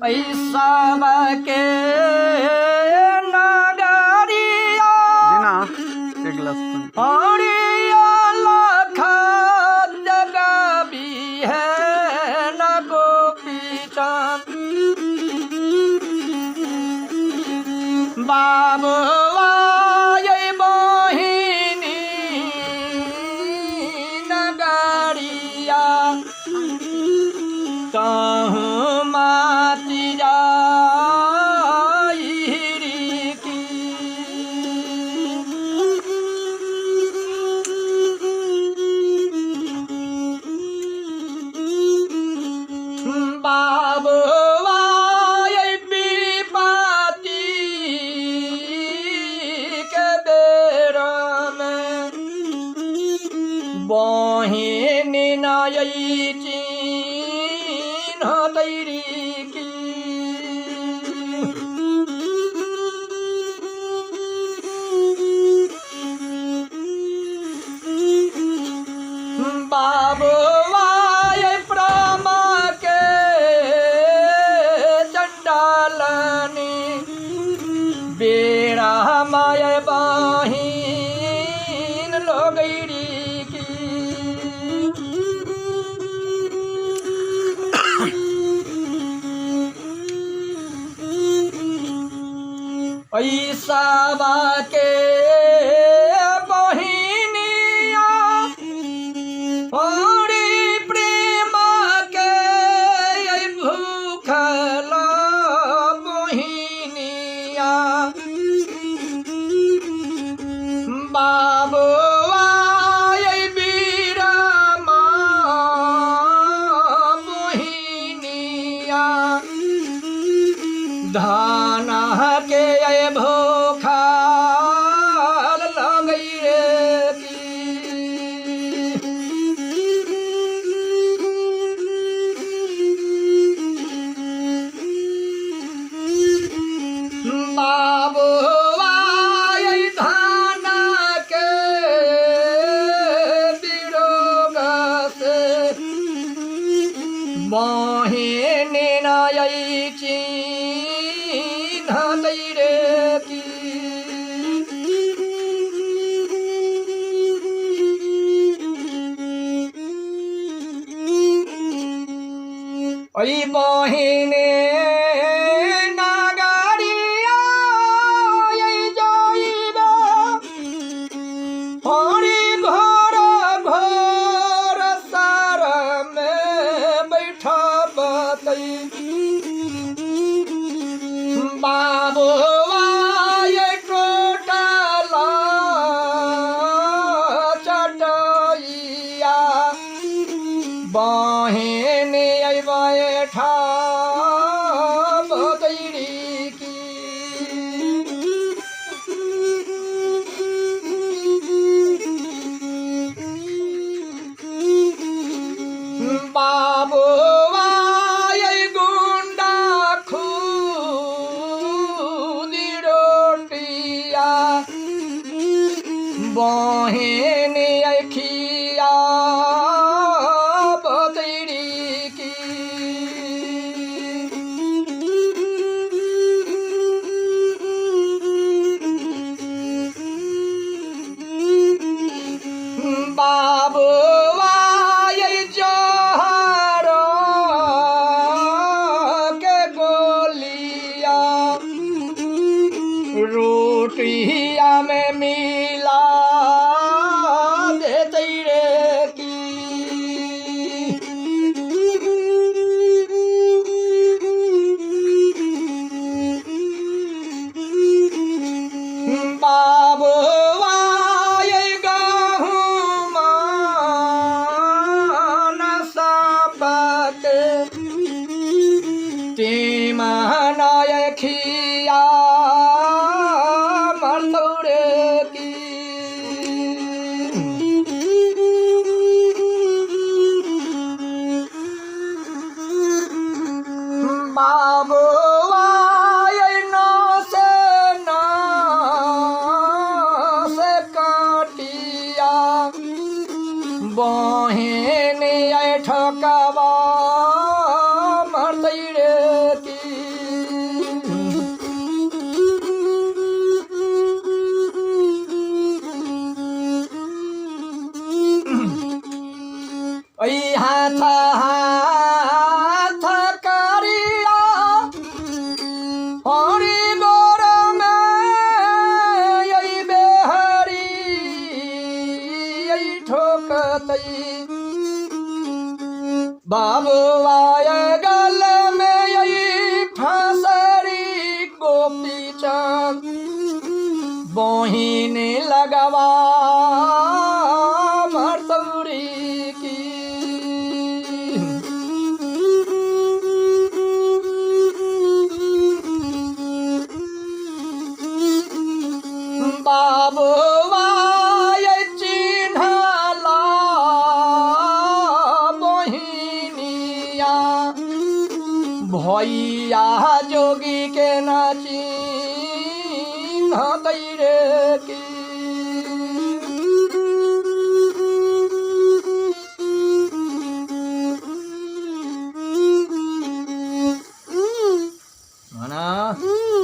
पैसा के नगरिया दीना एक गिलास पानी। लखा जगह भी है न गोपीचा बाबू बहिनी नगरिया कहूँ माती बाबू पाती के बेरा में बहिनी नई चिन्ह तैरी की बाबू बेड़ा माय बहिन लोगैरी की पैसा के बहिनिया हरि प्रेम के भूखल बहिनिया बाबू बीरमा मोहिनिया धान के भूखा लगई बाबू बहिनी नई चिन्ह तैरे की बहिनी नगरिया जाइबे हरि घर घर सार में बाबू टोटल चटैया बहिनी बैठा बतैरी की बाबू बहिनी खिया बतैरी की बाबू जहर के गोलिया रोटिया में मिला बाबू गहूँ सबके तीमन खिया मथुरे की बाबू बहिनी ठकवा मरतै रे की बाबुआय गल में यही फसरी गोपी चंद बहिनी लगवा मरतौरी की बाबुआय चिन्हला बहिनिया भैया जोगी के नाची न रे की